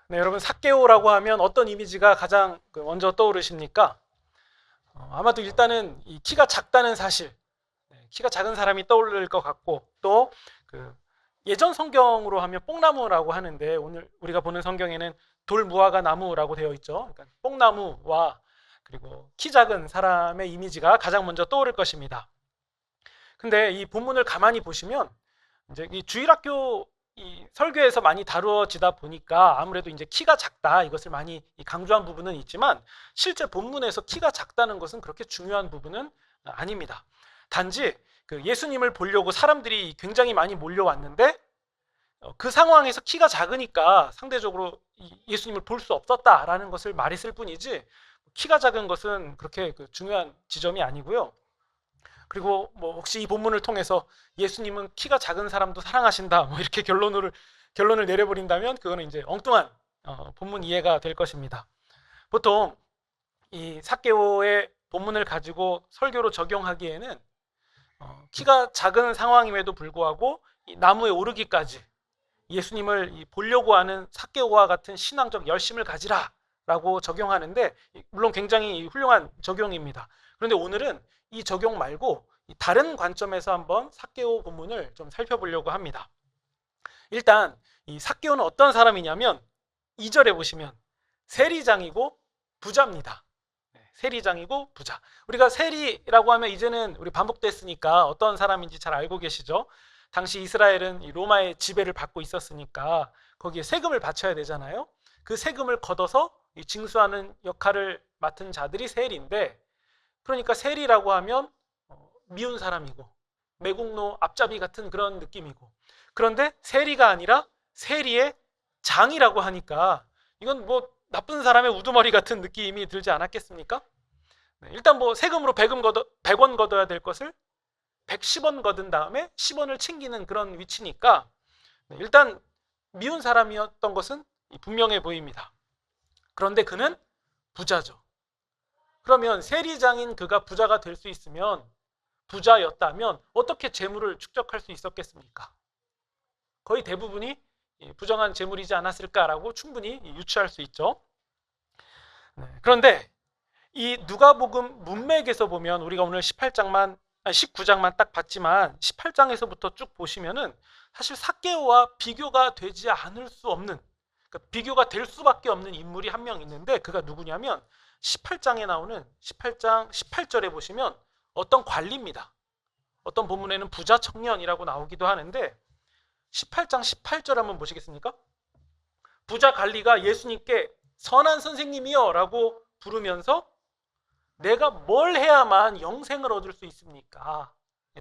네, 여러분 삭개오라고 하면 어떤 이미지가 가장 먼저 떠오르십니까? 아마도 일단은 이 키가 작다는 사실, 키가 작은 사람이 떠오를 것 같고 또 예전 성경으로 하면 뽕나무라고 하는데 오늘 우리가 보는 성경에는 돌무화과 나무라고 되어 있죠. 그러니까 뽕나무와 그리고 키 작은 사람의 이미지가 가장 먼저 떠오를 것입니다. 근데 이 본문을 가만히 보시면 이제 이 주일학교 이 설교에서 많이 다루어지다 보니까 아무래도 이제 키가 작다 이것을 많이 강조한 부분은 있지만 실제 본문에서 키가 작다는 것은 그렇게 중요한 부분은 아닙니다. 단지 예수님을 보려고 사람들이 굉장히 많이 몰려왔는데 그 상황에서 키가 작으니까 상대적으로 예수님을 볼 수 없었다라는 것을 말했을 뿐이지 키가 작은 것은 그렇게 중요한 지점이 아니고요. 그리고 뭐 혹시 이 본문을 통해서 예수님은 키가 작은 사람도 사랑하신다 뭐 이렇게 결론을 내려버린다면 그거는 이제 엉뚱한 본문 이해가 될 것입니다. 보통 이 삭개오의 본문을 가지고 설교로 적용하기에는 키가 작은 상황임에도 불구하고 이 나무에 오르기까지 예수님을 보려고 하는 삭개오와 같은 신앙적 열심을 가지라라고 적용하는데 물론 굉장히 훌륭한 적용입니다. 그런데 오늘은 이 적용 말고 다른 관점에서 한번 삭개오 본문을 좀 살펴보려고 합니다. 일단 이 삭개오는 어떤 사람이냐면 2절에 보시면 세리장이고 부자입니다. 세리장이고 부자. 우리가 세리라고 하면 이제는 우리 반복됐으니까 어떤 사람인지 잘 알고 계시죠? 당시 이스라엘은 로마의 지배를 받고 있었으니까 거기에 세금을 바쳐야 되잖아요. 그 세금을 걷어서 징수하는 역할을 맡은 자들이 세리인데 그러니까 세리라고 하면 미운 사람이고 매국노 앞잡이 같은 그런 느낌이고 그런데 세리가 아니라 세리의 장이라고 하니까 이건 뭐 나쁜 사람의 우두머리 같은 느낌이 들지 않았겠습니까? 일단 뭐 세금으로 100원 걷어야 될 것을 110원 걷은 다음에 10원을 챙기는 그런 위치니까 일단 미운 사람이었던 것은 분명해 보입니다. 그런데 그는 부자죠. 그러면 세리장인 그가 부자가 될 수 있으면 부자였다면 어떻게 재물을 축적할 수 있었겠습니까? 거의 대부분이 부정한 재물이지 않았을까라고 충분히 유추할 수 있죠. 그런데 이 누가복음 문맥에서 보면 우리가 오늘 19장만 딱 봤지만 18장에서부터 쭉 보시면은 사실 삭개오와 비교가 되지 않을 수 없는 그러니까 비교가 될 수밖에 없는 인물이 한 명 있는데 그가 누구냐면 18장에 나오는 18장 18절에 보시면 어떤 관리입니다. 어떤 본문에는 부자 청년이라고 나오기도 하는데 18장 18절 한번 보시겠습니까? 부자 관리가 예수님께 선한 선생님이여 라고 부르면서 내가 뭘 해야만 영생을 얻을 수 있습니까?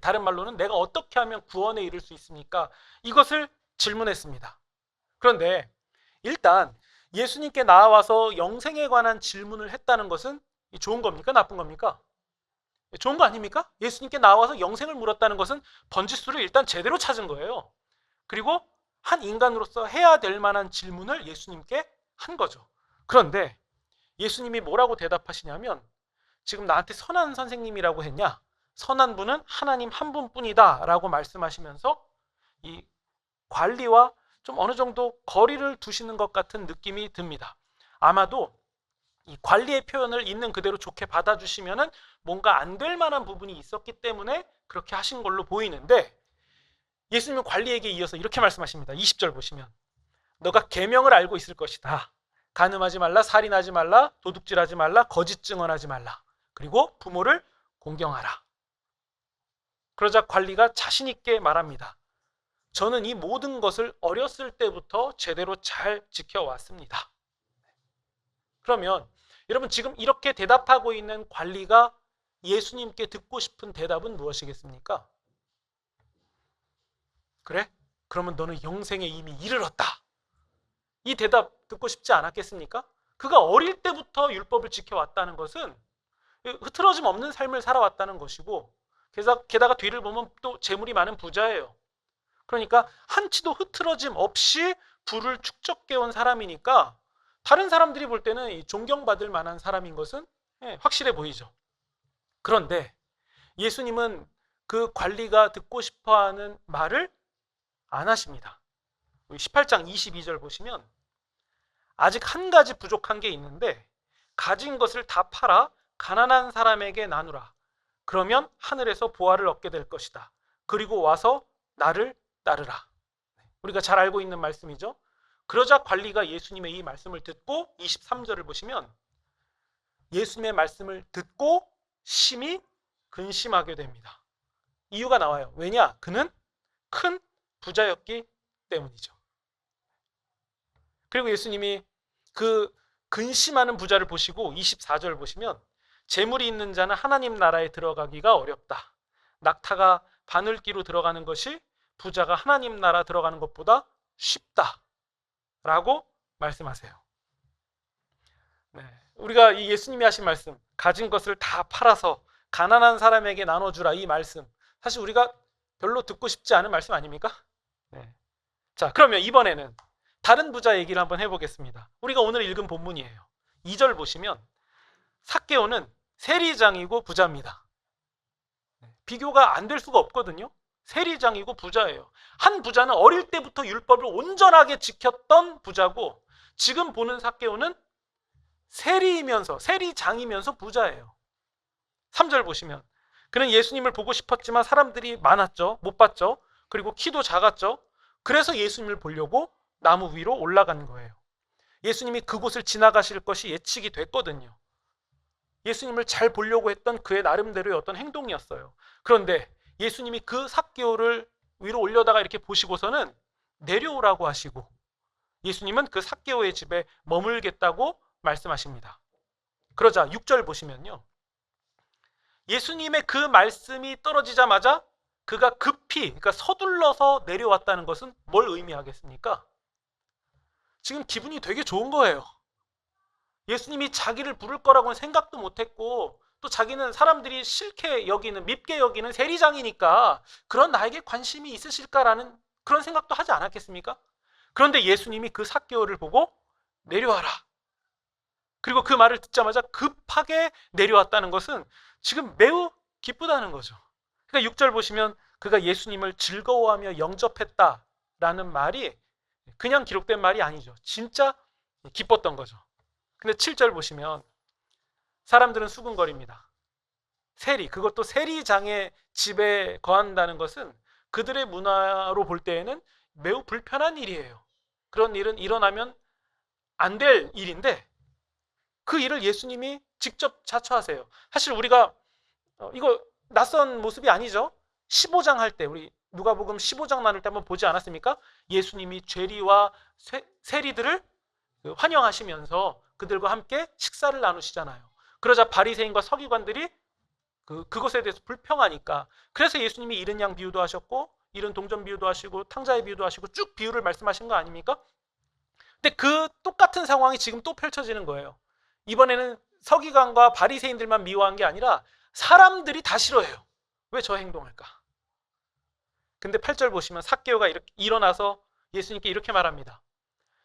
다른 말로는 내가 어떻게 하면 구원에 이를 수 있습니까? 이것을 질문했습니다. 그런데 일단 예수님께 나와서 영생에 관한 질문을 했다는 것은 좋은 겁니까? 나쁜 겁니까? 좋은 거 아닙니까? 예수님께 나와서 영생을 물었다는 것은 번지수를 일단 제대로 찾은 거예요. 그리고 한 인간으로서 해야 될 만한 질문을 예수님께 한 거죠. 그런데 예수님이 뭐라고 대답하시냐면 지금 나한테 선한 선생님이라고 했냐? 선한 분은 하나님 한 분뿐이다 라고 말씀하시면서 이 관리와 좀 어느 정도 거리를 두시는 것 같은 느낌이 듭니다. 아마도 이 관리의 표현을 있는 그대로 좋게 받아주시면은 뭔가 안 될 만한 부분이 있었기 때문에 그렇게 하신 걸로 보이는데 예수님은 관리에게 이어서 이렇게 말씀하십니다. 20절 보시면 너가 계명을 알고 있을 것이다. 간음하지 말라, 살인하지 말라, 도둑질하지 말라, 거짓 증언하지 말라. 그리고 부모를 공경하라. 그러자 관리가 자신 있게 말합니다. 저는 이 모든 것을 어렸을 때부터 제대로 잘 지켜왔습니다. 그러면 여러분 지금 이렇게 대답하고 있는 관리가 예수님께 듣고 싶은 대답은 무엇이겠습니까? 그래? 그러면 너는 영생에 이미 이르렀다. 이 대답 듣고 싶지 않았겠습니까? 그가 어릴 때부터 율법을 지켜왔다는 것은 흐트러짐 없는 삶을 살아왔다는 것이고 게다가 뒤를 보면 또 재물이 많은 부자예요. 그러니까 한치도 흐트러짐 없이 부를 축적해온 사람이니까 다른 사람들이 볼 때는 존경받을 만한 사람인 것은 확실해 보이죠. 그런데 예수님은 그 관리가 듣고 싶어하는 말을 안 하십니다. 18장 22절 보시면 아직 한 가지 부족한 게 있는데 가진 것을 다 팔아 가난한 사람에게 나누라. 그러면 하늘에서 보화를 얻게 될 것이다. 그리고 와서 나를 따르라. 우리가 잘 알고 있는 말씀이죠. 그러자 관리가 예수님의 이 말씀을 듣고 23절을 보시면 예수님의 말씀을 듣고 심히 근심하게 됩니다. 이유가 나와요. 왜냐? 그는 큰 부자였기 때문이죠. 그리고 예수님이 그 근심하는 부자를 보시고 24절 보시면 재물이 있는 자는 하나님 나라에 들어가기가 어렵다. 낙타가 바늘기로 들어가는 것이 부자가 하나님 나라 들어가는 것보다 쉽다. 라고 말씀하세요. 네, 우리가 이 예수님이 하신 말씀, 가진 것을 다 팔아서 가난한 사람에게 나눠주라, 이 말씀, 사실 우리가 별로 듣고 싶지 않은 말씀 아닙니까? 네. 자, 그러면 이번에는 다른 부자 얘기를 한번 해보겠습니다. 우리가 오늘 읽은 본문이에요. 2절 보시면 삭개오는 세리장이고 부자입니다. 비교가 안 될 수가 없거든요. 세리장이고 부자예요. 한 부자는 어릴 때부터 율법을 온전하게 지켰던 부자고, 지금 보는 삭개오는 세리장이면서 부자예요. 3절 보시면 그는 예수님을 보고 싶었지만 사람들이 많았죠. 못 봤죠. 그리고 키도 작았죠. 그래서 예수님을 보려고 나무 위로 올라간 거예요. 예수님이 그곳을 지나가실 것이 예측이 됐거든요. 예수님을 잘 보려고 했던 그의 나름대로의 어떤 행동이었어요. 그런데 예수님이 그 삭개오를 위로 올려다가 이렇게 보시고서는 내려오라고 하시고, 예수님은 그 삭개오의 집에 머물겠다고 말씀하십니다. 그러자 6절 보시면요, 예수님의 그 말씀이 떨어지자마자 그가 급히, 그러니까 서둘러서 내려왔다는 것은 뭘 의미하겠습니까? 지금 기분이 되게 좋은 거예요. 예수님이 자기를 부를 거라고는 생각도 못했고, 또 자기는 사람들이 싫게 여기는, 밉게 여기는 세리장이니까 그런 나에게 관심이 있으실까라는 그런 생각도 하지 않았겠습니까? 그런데 예수님이 그 삭개오를 보고 내려와라, 그리고 그 말을 듣자마자 급하게 내려왔다는 것은 지금 매우 기쁘다는 거죠. 그러니까 6절 보시면 그가 예수님을 즐거워하며 영접했다라는 말이 그냥 기록된 말이 아니죠. 진짜 기뻤던 거죠. 근데 7절 보시면 사람들은 수군거립니다. 그것도 세리장의 집에 거한다는 것은 그들의 문화로 볼 때에는 매우 불편한 일이에요. 그런 일은 일어나면 안 될 일인데 그 일을 예수님이 직접 자처하세요. 사실 우리가 이거 낯선 모습이 아니죠. 15장 할 때, 우리 누가복음 15장 나눌 때 한번 보지 않았습니까? 예수님이 죄리와 세리들을 환영하시면서 그들과 함께 식사를 나누시잖아요. 그러자 바리새인과 서기관들이 그것에 대해서 불평하니까, 그래서 예수님이 잃은 양 비유도 하셨고 잃은 동전 비유도 하시고 탕자의 비유도 하시고 쭉 비유를 말씀하신 거 아닙니까? 근데 그 똑같은 상황이 지금 또 펼쳐지는 거예요. 이번에는 서기관과 바리새인들만 미워한 게 아니라 사람들이 다 싫어해요. 왜 저 행동할까? 근데 8절 보시면 삭개오가 일어나서 예수님께 이렇게 말합니다.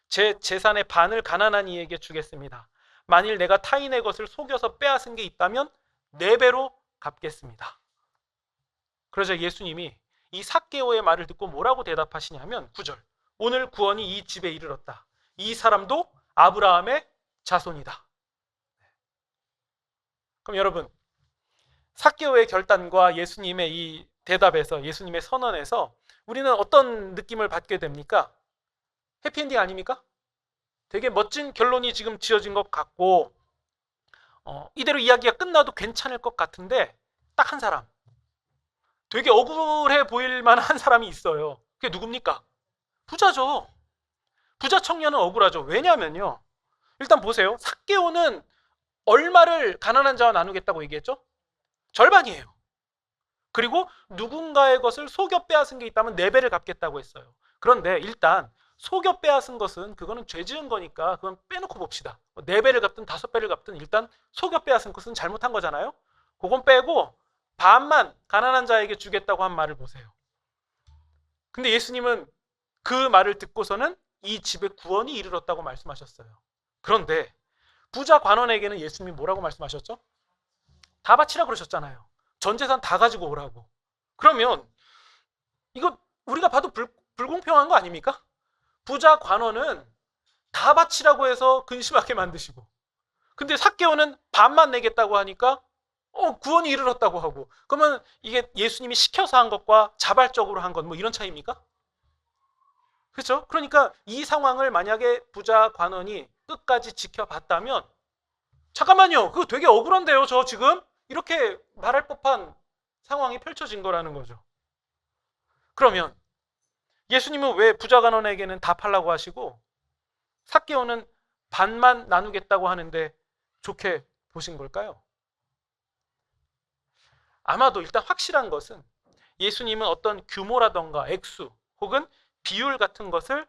제 재산의 반을 가난한 이에게 주겠습니다. 만일 내가 타인의 것을 속여서 빼앗은 게 있다면 4배로 갚겠습니다. 그러자 예수님이 이 삭개오의 말을 듣고 뭐라고 대답하시냐면 9절, 오늘 구원이 이 집에 이르렀다. 이 사람도 아브라함의 자손이다. 그럼 여러분, 삭개오의 결단과 예수님의 이 대답에서, 예수님의 선언에서 우리는 어떤 느낌을 받게 됩니까? 해피엔딩 아닙니까? 되게 멋진 결론이 지금 지어진 것 같고, 이대로 이야기가 끝나도 괜찮을 것 같은데 딱 한 사람, 되게 억울해 보일 만한 한 사람이 있어요. 그게 누굽니까? 부자죠. 부자 청년은 억울하죠. 왜냐면요, 일단 보세요. 삭개오는 얼마를 가난한 자와 나누겠다고 얘기했죠? 절반이에요. 그리고 누군가의 것을 속여 빼앗은 게 있다면 4배를 갚겠다고 했어요. 그런데 일단 속여 빼앗은 것은 그거는 죄 지은 거니까 그건 빼놓고 봅시다. 4배를 갚든 5배를 갚든 일단 속여 빼앗은 것은 잘못한 거잖아요. 그건 빼고 반만 가난한 자에게 주겠다고 한 말을 보세요. 근데 예수님은 그 말을 듣고서는 이 집에 구원이 이르렀다고 말씀하셨어요. 그런데 부자 관원에게는 예수님이 뭐라고 말씀하셨죠? 다 바치라 그러셨잖아요. 전 재산 다 가지고 오라고. 그러면 이거 우리가 봐도 불공평한 거 아닙니까? 부자 관원은 다 바치라고 해서 근심하게 만드시고, 근데 삭개오는 반만 내겠다고 하니까 구원이 이르렀다고 하고, 그러면 이게 예수님이 시켜서 한 것과 자발적으로 한 것 뭐 이런 차이입니까? 그렇죠? 그러니까 이 상황을 만약에 부자 관원이 끝까지 지켜봤다면, 잠깐만요, 그거 되게 억울한데요, 저 지금? 이렇게 말할 법한 상황이 펼쳐진 거라는 거죠. 그러면 예수님은 왜 부자 관원에게는 다 팔라고 하시고 삭개오는 반만 나누겠다고 하는데 좋게 보신 걸까요? 아마도 일단 확실한 것은 예수님은 어떤 규모라던가 액수 혹은 비율 같은 것을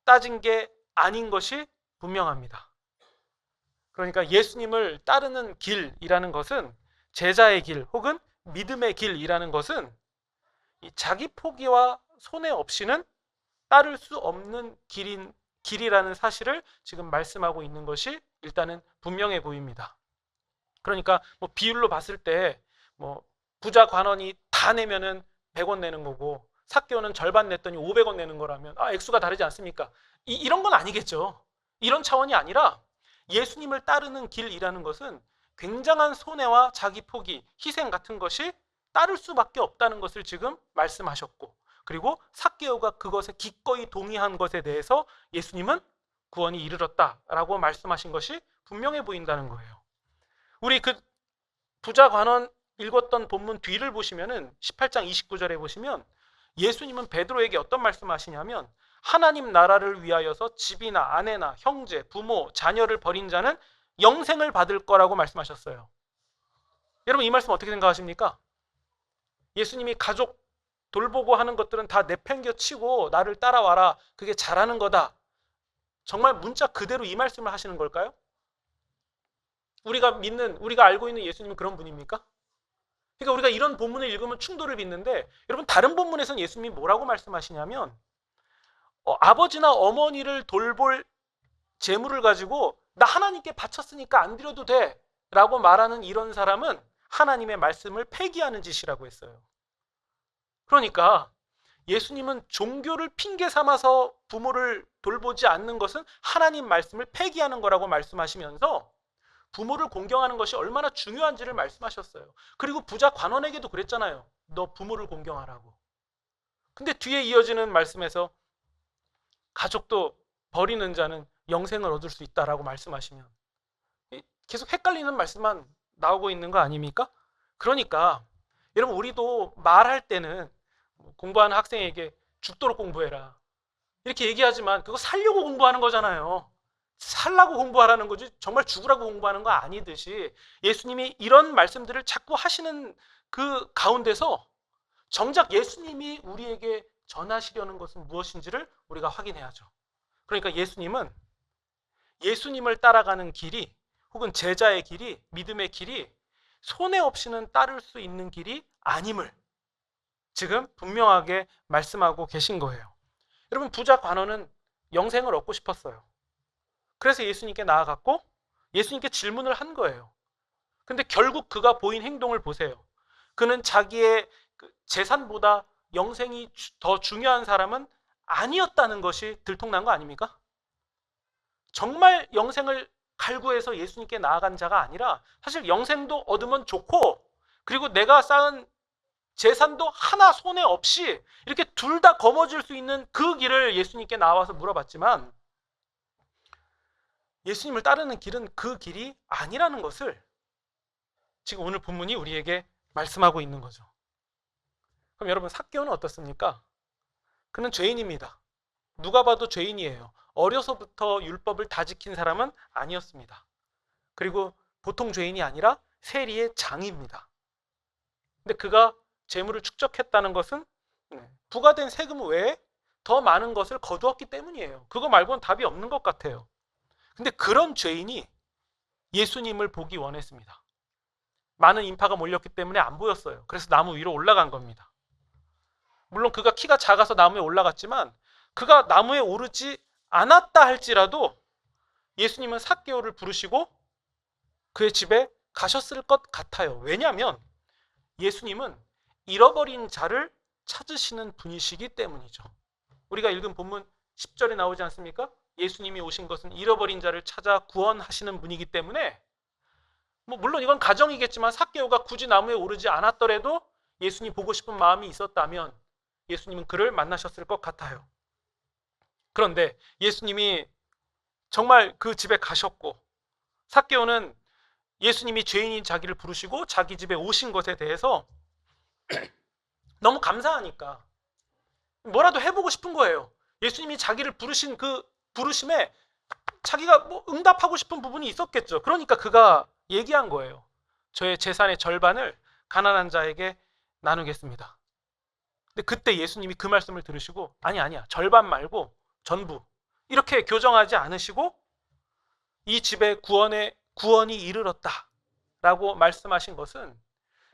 따진 게 아닌 것이 분명합니다. 그러니까 예수님을 따르는 길이라는 것은, 제자의 길 혹은 믿음의 길이라는 것은 이 자기 포기와 손해 없이는 따를 수 없는 길이라는 사실을 지금 말씀하고 있는 것이 일단은 분명해 보입니다. 그러니까 뭐 비율로 봤을 때 뭐 부자 관원이 다 내면은 100원 내는 거고 삭개오는 절반 냈더니 500원 내는 거라면 액수가 다르지 않습니까? 이런 건 아니겠죠. 이런 차원이 아니라 예수님을 따르는 길이라는 것은 굉장한 손해와 자기 포기, 희생 같은 것이 따를 수밖에 없다는 것을 지금 말씀하셨고, 그리고 삭개오가 그것에 기꺼이 동의한 것에 대해서 예수님은 구원이 이르렀다라고 말씀하신 것이 분명해 보인다는 거예요. 우리 그 부자 관원 읽었던 본문 뒤를 보시면은 18장 29절에 보시면 예수님은 베드로에게 어떤 말씀하시냐면, 하나님 나라를 위하여서 집이나 아내나 형제, 부모, 자녀를 버린 자는 영생을 받을 거라고 말씀하셨어요. 여러분 이 말씀 어떻게 생각하십니까? 예수님이 가족 돌보고 하는 것들은 다 내팽겨치고 나를 따라와라, 그게 잘하는 거다, 정말 문자 그대로 이 말씀을 하시는 걸까요? 우리가 알고 있는 예수님은 그런 분입니까? 그러니까 우리가 이런 본문을 읽으면 충돌을 빚는데, 여러분 다른 본문에서는 예수님이 뭐라고 말씀하시냐면 아버지나 어머니를 돌볼 재물을 가지고 나 하나님께 바쳤으니까 안 드려도 돼 라고 말하는 이런 사람은 하나님의 말씀을 폐기하는 짓이라고 했어요. 그러니까 예수님은 종교를 핑계 삼아서 부모를 돌보지 않는 것은 하나님 말씀을 폐기하는 거라고 말씀하시면서 부모를 공경하는 것이 얼마나 중요한지를 말씀하셨어요. 그리고 부자 관원에게도 그랬잖아요. 너 부모를 공경하라고. 근데 뒤에 이어지는 말씀에서 가족도 버리는 자는 영생을 얻을 수 있다라고 말씀하시면 계속 헷갈리는 말씀만 나오고 있는 거 아닙니까? 그러니까 여러분 우리도 말할 때는 공부하는 학생에게 죽도록 공부해라 이렇게 얘기하지만 그거 살려고 공부하는 거잖아요. 살라고 공부하라는 거지 정말 죽으라고 공부하는 거 아니듯이 예수님이 이런 말씀들을 자꾸 하시는 그 가운데서 정작 예수님이 우리에게 전하시려는 것은 무엇인지를 우리가 확인해야죠. 그러니까 예수님을 따라가는 길이 혹은 제자의 길이, 믿음의 길이 손해 없이는 따를 수 있는 길이 아님을 지금 분명하게 말씀하고 계신 거예요. 여러분 부자 관원은 영생을 얻고 싶었어요. 그래서 예수님께 나아갔고 예수님께 질문을 한 거예요. 근데 결국 그가 보인 행동을 보세요. 그는 자기의 재산보다 영생이 더 중요한 사람은 아니었다는 것이 들통난 거 아닙니까? 정말 영생을 갈구해서 예수님께 나아간 자가 아니라 사실 영생도 얻으면 좋고 그리고 내가 쌓은 재산도 하나 손해 없이 이렇게 둘 다 거머쥘 수 있는 그 길을 예수님께 나와서 물어봤지만 예수님을 따르는 길은 그 길이 아니라는 것을 지금 오늘 본문이 우리에게 말씀하고 있는 거죠. 그럼 여러분 삭개오는 어떻습니까? 그는 죄인입니다. 누가 봐도 죄인이에요. 어려서부터 율법을 다 지킨 사람은 아니었습니다. 그리고 보통 죄인이 아니라 세리의 장입니다. 근데 그가 재물을 축적했다는 것은 부과된 세금 외에 더 많은 것을 거두었기 때문이에요. 그거 말고는 답이 없는 것 같아요. 근데 그런 죄인이 예수님을 보기 원했습니다. 많은 인파가 몰렸기 때문에 안 보였어요. 그래서 나무 위로 올라간 겁니다. 물론 그가 키가 작아서 나무에 올라갔지만 그가 나무에 오르지 않았다 할지라도 예수님은 삭개오를 부르시고 그의 집에 가셨을 것 같아요. 왜냐하면 예수님은 잃어버린 자를 찾으시는 분이시기 때문이죠. 우리가 읽은 본문 10절에 나오지 않습니까? 예수님이 오신 것은 잃어버린 자를 찾아 구원하시는 분이기 때문에 물론 이건 가정이겠지만 삭개오가 굳이 나무에 오르지 않았더라도 예수님 보고 싶은 마음이 있었다면 예수님은 그를 만나셨을 것 같아요. 그런데 예수님이 정말 그 집에 가셨고 삭개오는 예수님이 죄인인 자기를 부르시고 자기 집에 오신 것에 대해서 너무 감사하니까 뭐라도 해보고 싶은 거예요. 예수님이 자기를 부르신 그 부르심에 자기가 응답하고 싶은 부분이 있었겠죠. 그러니까 그가 얘기한 거예요. 저의 재산의 절반을 가난한 자에게 나누겠습니다. 근데 그때 예수님이 그 말씀을 들으시고 아니야 절반 말고 전부 이렇게 교정하지 않으시고 이 집에 구원이 이르렀다 라고 말씀하신 것은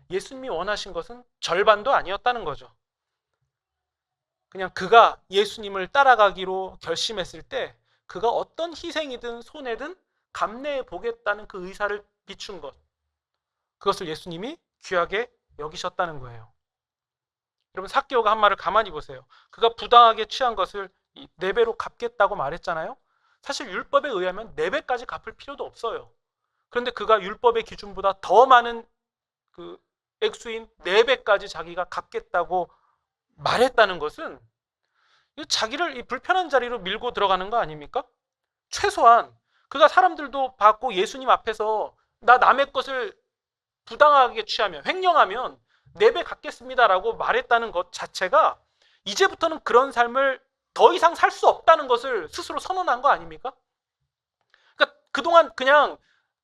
예수님이 원하신 것은 절반도 아니었다는 거죠. 그냥 그가 예수님을 따라가기로 결심했을 때 그가 어떤 희생이든 손해든 감내해 보겠다는 그 의사를 비춘 것, 그것을 예수님이 귀하게 여기셨다는 거예요. 여러분 삭개오가 한 말을 가만히 보세요. 그가 부당하게 취한 것을 4배로 갚겠다고 말했잖아요. 사실 율법에 의하면 4배까지 갚을 필요도 없어요. 그런데 그가 율법의 기준보다 더 많은 그 액수인 4배까지 자기가 갚겠다고 말했다는 것은 자기를 이 불편한 자리로 밀고 들어가는 거 아닙니까? 최소한 그가 사람들도 봤고 예수님 앞에서 나 남의 것을 부당하게 취하면 횡령하면 4배 갚겠습니다라고 말했다는 것 자체가 이제부터는 그런 삶을 더 이상 살 수 없다는 것을 스스로 선언한 거 아닙니까? 그러니까 그동안 그냥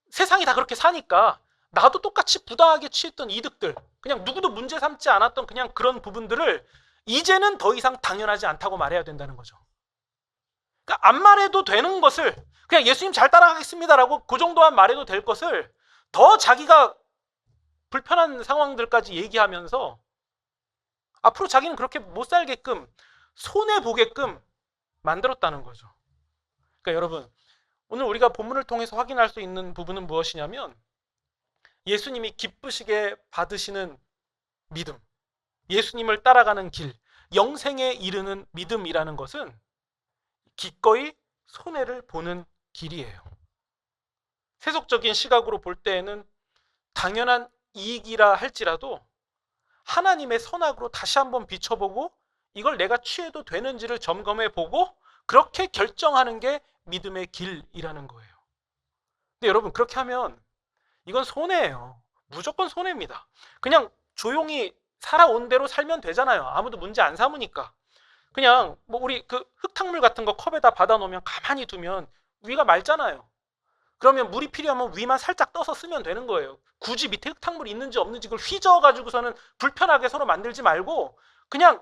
세상이 다 그렇게 사니까 나도 똑같이 부당하게 취했던 이득들, 그냥 누구도 문제 삼지 않았던 그냥 그런 부분들을 이제는 더 이상 당연하지 않다고 말해야 된다는 거죠. 그러니까 안 말해도 되는 것을 그냥 예수님 잘 따라가겠습니다라고 그 정도만 말해도 될 것을 더 자기가 불편한 상황들까지 얘기하면서 앞으로 자기는 그렇게 못 살게끔 손해보게끔 만들었다는 거죠. 그러니까 여러분 오늘 우리가 본문을 통해서 확인할 수 있는 부분은 무엇이냐면 예수님이 기쁘시게 받으시는 믿음, 예수님을 따라가는 길, 영생에 이르는 믿음이라는 것은 기꺼이 손해를 보는 길이에요. 세속적인 시각으로 볼 때에는 당연한 이익이라 할지라도 하나님의 선악으로 다시 한번 비춰보고 이걸 내가 취해도 되는지를 점검해보고 그렇게 결정하는 게 믿음의 길이라는 거예요. 근데 여러분 그렇게 하면 이건 손해예요. 무조건 손해입니다. 그냥 조용히 살아온 대로 살면 되잖아요. 아무도 문제 안 삼으니까. 그냥 우리 그 흙탕물 같은 거 컵에다 받아놓으면 가만히 두면 위가 맑잖아요. 그러면 물이 필요하면 위만 살짝 떠서 쓰면 되는 거예요. 굳이 밑에 흙탕물이 있는지 없는지 그걸 휘저어가지고서는 불편하게 서로 만들지 말고 그냥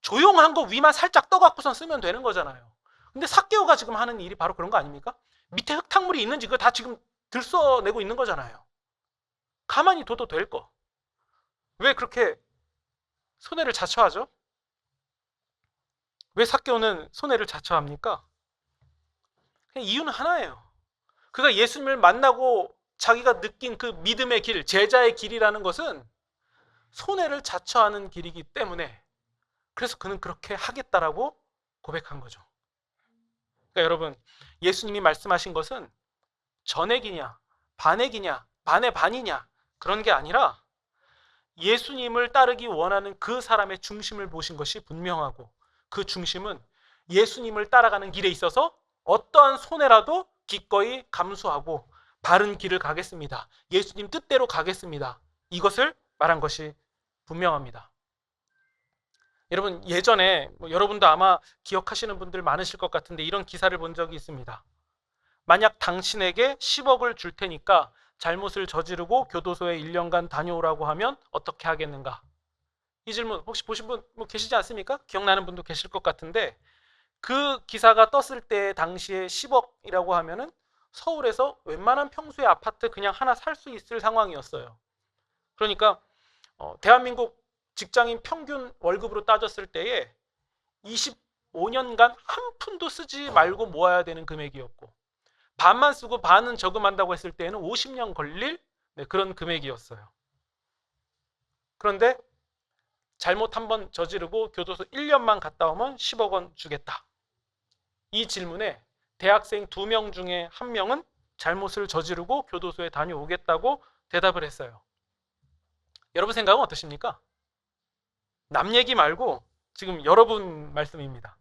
조용한 거 위만 살짝 떠갖고선 쓰면 되는 거잖아요. 근데 삭개오가 지금 하는 일이 바로 그런 거 아닙니까? 밑에 흙탕물이 있는지 그거 다 지금 들써내고 있는 거잖아요. 가만히 둬도 될 거. 왜 그렇게 손해를 자처하죠? 왜 삭개오는 손해를 자처합니까? 그냥 이유는 하나예요. 그가 예수님을 만나고 자기가 느낀 그 믿음의 길, 제자의 길이라는 것은 손해를 자처하는 길이기 때문에 그래서 그는 그렇게 하겠다라고 고백한 거죠. 그러니까 여러분 예수님이 말씀하신 것은 전액이냐 반액이냐 반의 반이냐 그런 게 아니라 예수님을 따르기 원하는 그 사람의 중심을 보신 것이 분명하고 그 중심은 예수님을 따라가는 길에 있어서 어떠한 손해라도 기꺼이 감수하고 바른 길을 가겠습니다. 예수님 뜻대로 가겠습니다. 이것을 말한 것이 분명합니다. 여러분 예전에 여러분도 아마 기억하시는 분들 많으실 것 같은데 이런 기사를 본 적이 있습니다. 만약 당신에게 10억을 줄 테니까 잘못을 저지르고 교도소에 1년간 다녀오라고 하면 어떻게 하겠는가? 이 질문 혹시 보신 분 계시지 않습니까? 기억나는 분도 계실 것 같은데 그 기사가 떴을 때 당시에 10억이라고 하면은 서울에서 웬만한 평수의 아파트 그냥 하나 살 수 있을 상황이었어요. 그러니까 대한민국 직장인 평균 월급으로 따졌을 때에 25년간 한 푼도 쓰지 말고 모아야 되는 금액이었고 반만 쓰고 반은 저금한다고 했을 때에는 50년 걸릴 그런 금액이었어요. 그런데 잘못 한번 저지르고 교도소 1년만 갔다 오면 10억 원 주겠다. 이 질문에 대학생 2명 중에 1명은 잘못을 저지르고 교도소에 다녀오겠다고 대답을 했어요. 여러분 생각은 어떠십니까? 남 얘기 말고 지금 여러분 말씀입니다.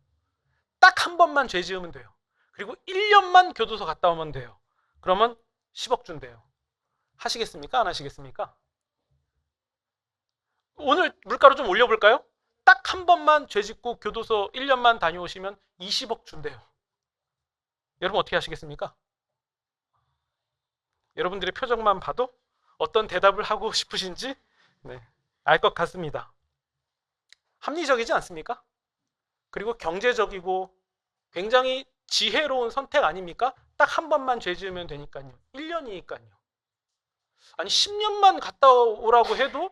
딱 한 번만 죄 지으면 돼요. 그리고 1년만 교도소 갔다 오면 돼요. 그러면 10억 준대요. 하시겠습니까? 안 하시겠습니까? 오늘 물가로 좀 올려볼까요? 딱 한 번만 죄 짓고 교도소 1년만 다녀오시면 20억 준대요. 여러분 어떻게 하시겠습니까? 여러분들의 표정만 봐도 어떤 대답을 하고 싶으신지 알 것 같습니다. 합리적이지 않습니까? 그리고 경제적이고 굉장히 지혜로운 선택 아닙니까? 딱 한 번만 죄 지으면 되니까요. 1년이니까요. 아니 10년만 갔다 오라고 해도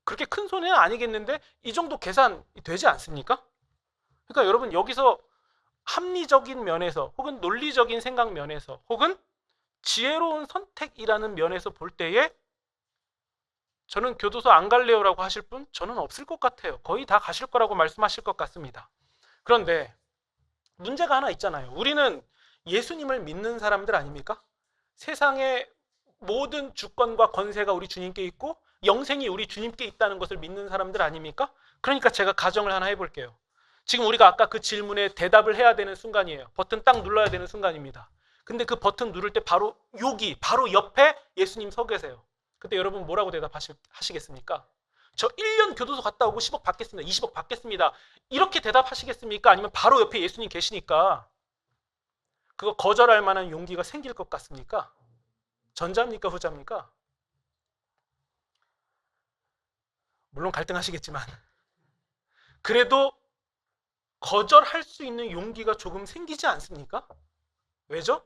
그렇게 큰 손해는 아니겠는데 이 정도 계산이 되지 않습니까? 그러니까 여러분 여기서 합리적인 면에서 혹은 논리적인 생각 면에서 혹은 지혜로운 선택이라는 면에서 볼 때에 저는 교도소 안 갈래요라고 하실 분 저는 없을 것 같아요. 거의 다 가실 거라고 말씀하실 것 같습니다. 그런데 문제가 하나 있잖아요. 우리는 예수님을 믿는 사람들 아닙니까? 세상의 모든 주권과 권세가 우리 주님께 있고 영생이 우리 주님께 있다는 것을 믿는 사람들 아닙니까? 그러니까 제가 가정을 하나 해볼게요. 지금 우리가 아까 그 질문에 대답을 해야 되는 순간이에요. 버튼 딱 눌러야 되는 순간입니다. 근데 그 버튼 누를 때 바로 여기 바로 옆에 예수님 서 계세요. 그때 여러분 뭐라고 대답하시겠습니까? 저 1년 교도소 갔다 오고 10억 받겠습니다. 20억 받겠습니다. 이렇게 대답하시겠습니까? 아니면 바로 옆에 예수님 계시니까 그거 거절할 만한 용기가 생길 것 같습니까? 전자입니까? 후자입니까? 물론 갈등하시겠지만 그래도 거절할 수 있는 용기가 조금 생기지 않습니까? 왜죠?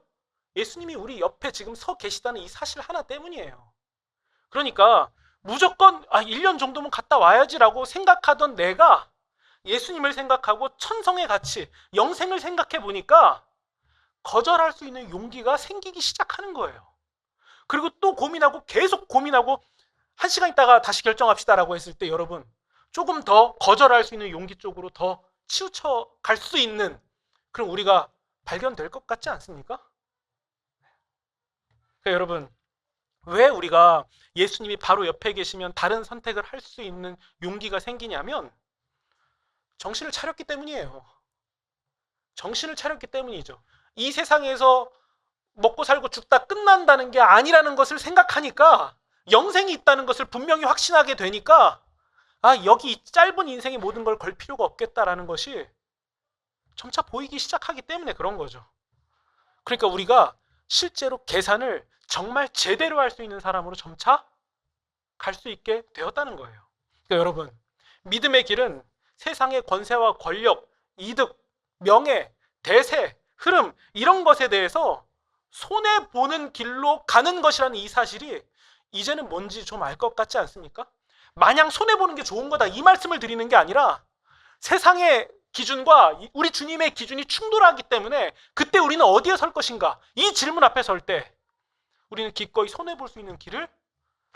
예수님이 우리 옆에 지금 서 계시다는 이 사실 하나 때문이에요. 그러니까 무조건 1년 정도면 갔다 와야지라고 생각하던 내가 예수님을 생각하고 천성의 가치, 영생을 생각해 보니까 거절할 수 있는 용기가 생기기 시작하는 거예요. 그리고 또 고민하고 계속 고민하고 1시간 있다가 다시 결정합시다라고 했을 때 여러분 조금 더 거절할 수 있는 용기 쪽으로 더 치우쳐 갈 수 있는 그런 우리가 발견될 것 같지 않습니까? 그러니까 여러분 왜 우리가 예수님이 바로 옆에 계시면 다른 선택을 할 수 있는 용기가 생기냐면 정신을 차렸기 때문이에요. 정신을 차렸기 때문이죠. 이 세상에서 먹고 살고 죽다 끝난다는 게 아니라는 것을 생각하니까 영생이 있다는 것을 분명히 확신하게 되니까 여기 이 짧은 인생의 모든 걸 걸 필요가 없겠다라는 것이 점차 보이기 시작하기 때문에 그런 거죠. 그러니까 우리가 실제로 계산을 정말 제대로 할 수 있는 사람으로 점차 갈 수 있게 되었다는 거예요. 그러니까 여러분 믿음의 길은 세상의 권세와 권력, 이득, 명예, 대세, 흐름 이런 것에 대해서 손해보는 길로 가는 것이라는 이 사실이 이제는 뭔지 좀 알 것 같지 않습니까? 마냥 손해보는 게 좋은 거다 이 말씀을 드리는 게 아니라 세상의 기준과 우리 주님의 기준이 충돌하기 때문에 그때 우리는 어디에 설 것인가 이 질문 앞에 설 때 우리는 기꺼이 손해볼 수 있는 길을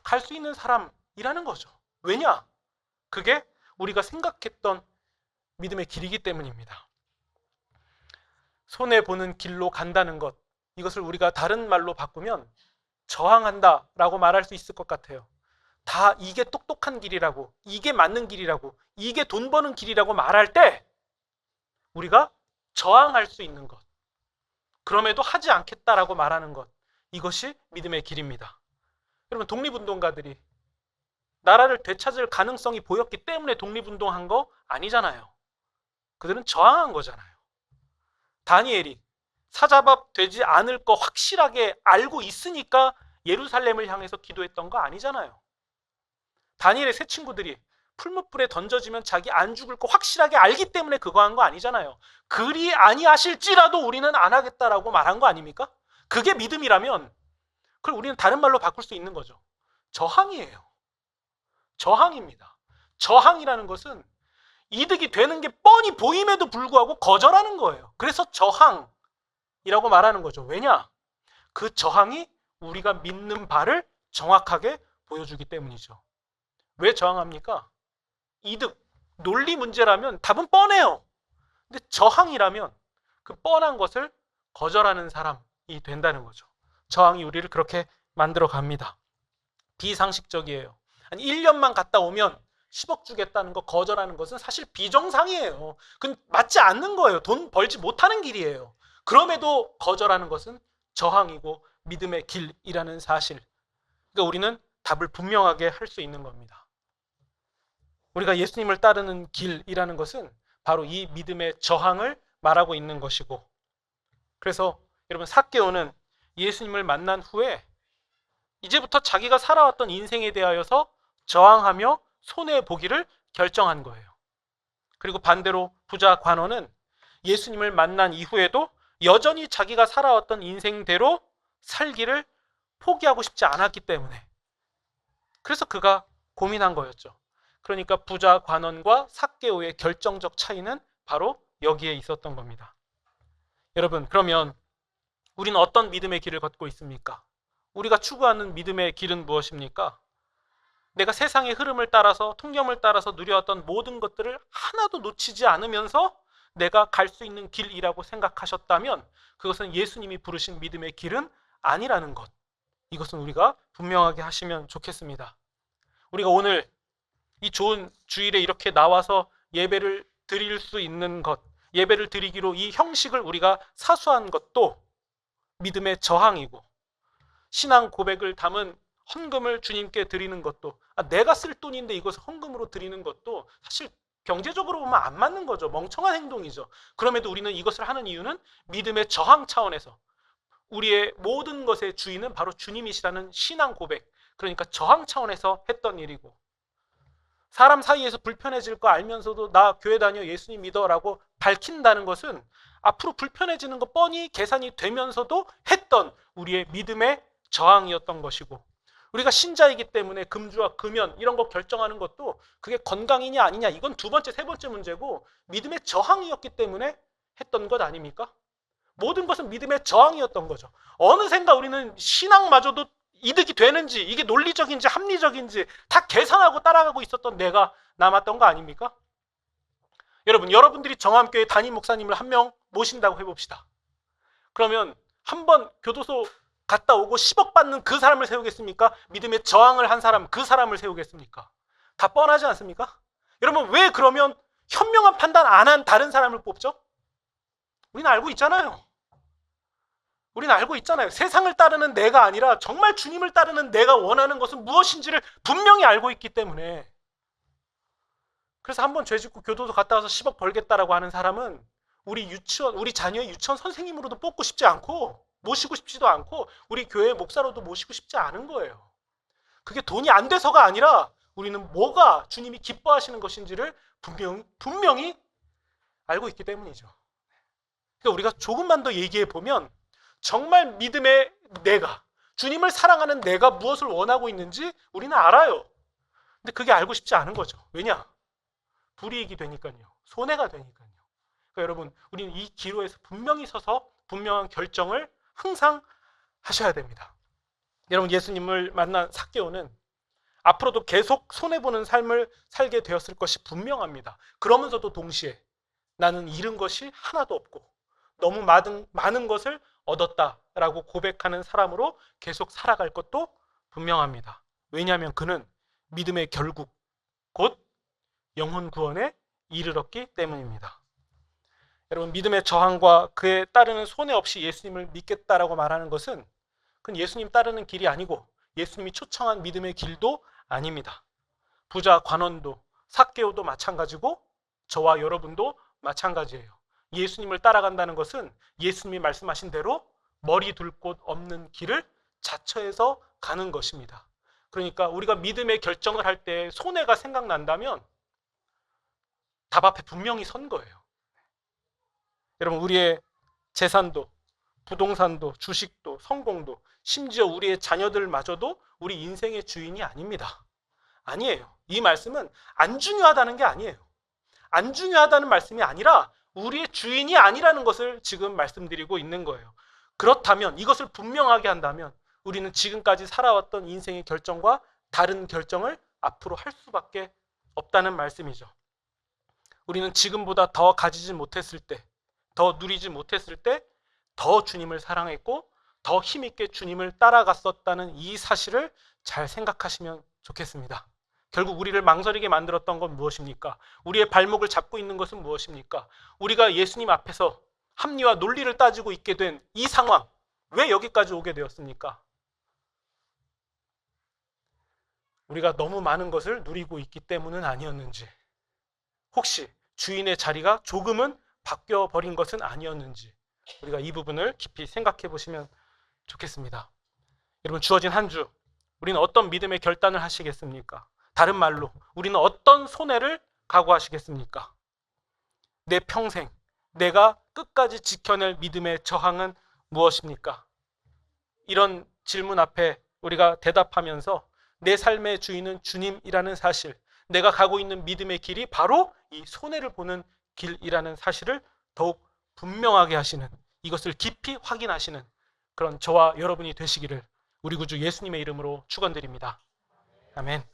갈 수 있는 사람이라는 거죠. 왜냐? 그게 우리가 생각했던 믿음의 길이기 때문입니다. 손해보는 길로 간다는 것 이것을 우리가 다른 말로 바꾸면 저항한다 라고 말할 수 있을 것 같아요. 다 이게 똑똑한 길이라고 이게 맞는 길이라고 이게 돈 버는 길이라고 말할 때 우리가 저항할 수 있는 것 그럼에도 하지 않겠다라고 말하는 것 이것이 믿음의 길입니다. 여러분 독립운동가들이 나라를 되찾을 가능성이 보였기 때문에 독립운동한 거 아니잖아요. 그들은 저항한 거잖아요. 다니엘이 사자밥 되지 않을 거 확실하게 알고 있으니까 예루살렘을 향해서 기도했던 거 아니잖아요. 다니엘의 세 친구들이 풀무불에 던져지면 자기 안 죽을 거 확실하게 알기 때문에 그거 한 거 아니잖아요. 그리 아니하실지라도 우리는 안 하겠다라고 말한 거 아닙니까? 그게 믿음이라면 그걸 우리는 다른 말로 바꿀 수 있는 거죠. 저항이에요. 저항입니다. 저항이라는 것은 이득이 되는 게 뻔히 보임에도 불구하고 거절하는 거예요. 그래서 저항이라고 말하는 거죠. 왜냐? 그 저항이 우리가 믿는 바를 정확하게 보여주기 때문이죠. 왜 저항합니까? 이득, 논리 문제라면 답은 뻔해요. 근데 저항이라면 그 뻔한 것을 거절하는 사람이 된다는 거죠. 저항이 우리를 그렇게 만들어 갑니다. 비상식적이에요. 한 1년만 갔다 오면 10억 주겠다는 거 거절하는 것은 사실 비정상이에요. 그건 맞지 않는 거예요. 돈 벌지 못하는 길이에요. 그럼에도 거절하는 것은 저항이고 믿음의 길이라는 사실. 그러니까 우리는 답을 분명하게 할 수 있는 겁니다. 우리가 예수님을 따르는 길이라는 것은 바로 이 믿음의 저항을 말하고 있는 것이고, 그래서 여러분 삭개오는 예수님을 만난 후에 이제부터 자기가 살아왔던 인생에 대하여서 저항하며 손해보기를 결정한 거예요. 그리고 반대로 부자 관원은 예수님을 만난 이후에도 여전히 자기가 살아왔던 인생대로 살기를 포기하고 싶지 않았기 때문에, 그래서 그가 고민한 거였죠. 그러니까 부자 관원과 삭개오의 결정적 차이는 바로 여기에 있었던 겁니다. 여러분, 그러면 우리는 어떤 믿음의 길을 걷고 있습니까? 우리가 추구하는 믿음의 길은 무엇입니까? 내가 세상의 흐름을 따라서, 통념을 따라서 누려왔던 모든 것들을 하나도 놓치지 않으면서 내가 갈 수 있는 길이라고 생각하셨다면 그것은 예수님이 부르신 믿음의 길은 아니라는 것, 이것은 우리가 분명하게 하시면 좋겠습니다. 우리가 오늘 이 좋은 주일에 이렇게 나와서 예배를 드릴 수 있는 것, 예배를 드리기로 이 형식을 우리가 사수한 것도 믿음의 저항이고, 신앙 고백을 담은 헌금을 주님께 드리는 것도, 내가 쓸 돈인데 이것을 헌금으로 드리는 것도 사실 경제적으로 보면 안 맞는 거죠. 멍청한 행동이죠. 그럼에도 우리는 이것을 하는 이유는 믿음의 저항 차원에서 우리의 모든 것의 주인은 바로 주님이시라는 신앙 고백, 그러니까 저항 차원에서 했던 일이고, 사람 사이에서 불편해질 거 알면서도 나 교회 다녀 예수님 믿어 라고 밝힌다는 것은 앞으로 불편해지는 거 뻔히 계산이 되면서도 했던 우리의 믿음의 저항이었던 것이고, 우리가 신자이기 때문에 금주와 금연 이런 거 결정하는 것도 그게 건강이냐 아니냐 이건 두 번째, 세 번째 문제고, 믿음의 저항이었기 때문에 했던 것 아닙니까? 모든 것은 믿음의 저항이었던 거죠. 어느샌가 우리는 신앙마저도 이득이 되는지, 이게 논리적인지 합리적인지 다 계산하고 따라가고 있었던 내가 남았던 거 아닙니까? 여러분들이 정함교회 담임 목사님을 한 명 모신다고 해봅시다. 그러면 한번 교도소 갔다 오고 10억 받는 그 사람을 세우겠습니까? 믿음의 저항을 한 사람, 그 사람을 세우겠습니까? 다 뻔하지 않습니까? 여러분, 왜 그러면 현명한 판단 안 한 다른 사람을 뽑죠? 우리는 알고 있잖아요. 세상을 따르는 내가 아니라 정말 주님을 따르는 내가 원하는 것은 무엇인지를 분명히 알고 있기 때문에. 그래서 한번 죄 짓고 교도소 갔다 와서 10억 벌겠다라고 하는 사람은 우리 자녀의 유치원 선생님으로도 뽑고 싶지 않고, 모시고 싶지도 않고, 우리 교회 목사로도 모시고 싶지 않은 거예요. 그게 돈이 안 돼서가 아니라 우리는 뭐가 주님이 기뻐하시는 것인지를 분명히 알고 있기 때문이죠. 그러니까 우리가 조금만 더 얘기해 보면 정말 믿음의 내가, 주님을 사랑하는 내가 무엇을 원하고 있는지 우리는 알아요. 근데 그게 알고 싶지 않은 거죠. 왜냐? 불이익이 되니까요. 손해가 되니까요. 그러니까 여러분, 우리는 이 기로에서 분명히 서서 분명한 결정을 항상 하셔야 됩니다. 여러분, 예수님을 만난 삭개오는 앞으로도 계속 손해보는 삶을 살게 되었을 것이 분명합니다. 그러면서도 동시에 나는 잃은 것이 하나도 없고 너무 많은 것을 얻었다라고 고백하는 사람으로 계속 살아갈 것도 분명합니다. 왜냐하면 그는 믿음의 결국, 곧 영혼 구원에 이르렀기 때문입니다. 여러분, 믿음의 저항과 그에 따르는 손해 없이 예수님을 믿겠다라고 말하는 것은 그건 예수님 따르는 길이 아니고 예수님이 초청한 믿음의 길도 아닙니다. 부자 관원도 삭개오도 마찬가지고 저와 여러분도 마찬가지예요. 예수님을 따라간다는 것은 예수님이 말씀하신 대로 머리 둘 곳 없는 길을 자처해서 가는 것입니다. 그러니까 우리가 믿음의 결정을 할 때 손해가 생각난다면 답 앞에 분명히 선 거예요. 여러분, 우리의 재산도, 부동산도, 주식도, 성공도, 심지어 우리의 자녀들마저도 우리 인생의 주인이 아닙니다. 아니에요. 이 말씀은 안 중요하다는 게 아니에요. 안 중요하다는 말씀이 아니라 우리의 주인이 아니라는 것을 지금 말씀드리고 있는 거예요. 그렇다면, 이것을 분명하게 한다면 우리는 지금까지 살아왔던 인생의 결정과 다른 결정을 앞으로 할 수밖에 없다는 말씀이죠. 우리는 지금보다 더 가지지 못했을 때, 더 누리지 못했을 때 더 주님을 사랑했고 더 힘있게 주님을 따라갔었다는 이 사실을 잘 생각하시면 좋겠습니다. 결국 우리를 망설이게 만들었던 건 무엇입니까? 우리의 발목을 잡고 있는 것은 무엇입니까? 우리가 예수님 앞에서 합리와 논리를 따지고 있게 된 이 상황, 왜 여기까지 오게 되었습니까? 우리가 너무 많은 것을 누리고 있기 때문은 아니었는지, 혹시 주인의 자리가 조금은 바뀌어 버린 것은 아니었는지, 우리가 이 부분을 깊이 생각해 보시면 좋겠습니다. 여러분, 주어진 한 주, 우리는 어떤 믿음의 결단을 하시겠습니까? 다른 말로 우리는 어떤 손해를 각오하시겠습니까? 내 평생 내가 끝까지 지켜낼 믿음의 저항은 무엇입니까? 이런 질문 앞에 우리가 대답하면서 내 삶의 주인은 주님이라는 사실, 내가 가고 있는 믿음의 길이 바로 이 손해를 보는 길이라는 사실을 더욱 분명하게 하시는, 이것을 깊이 확인하시는 그런 저와 여러분이 되시기를 우리 구주 예수님의 이름으로 축원드립니다. 아멘.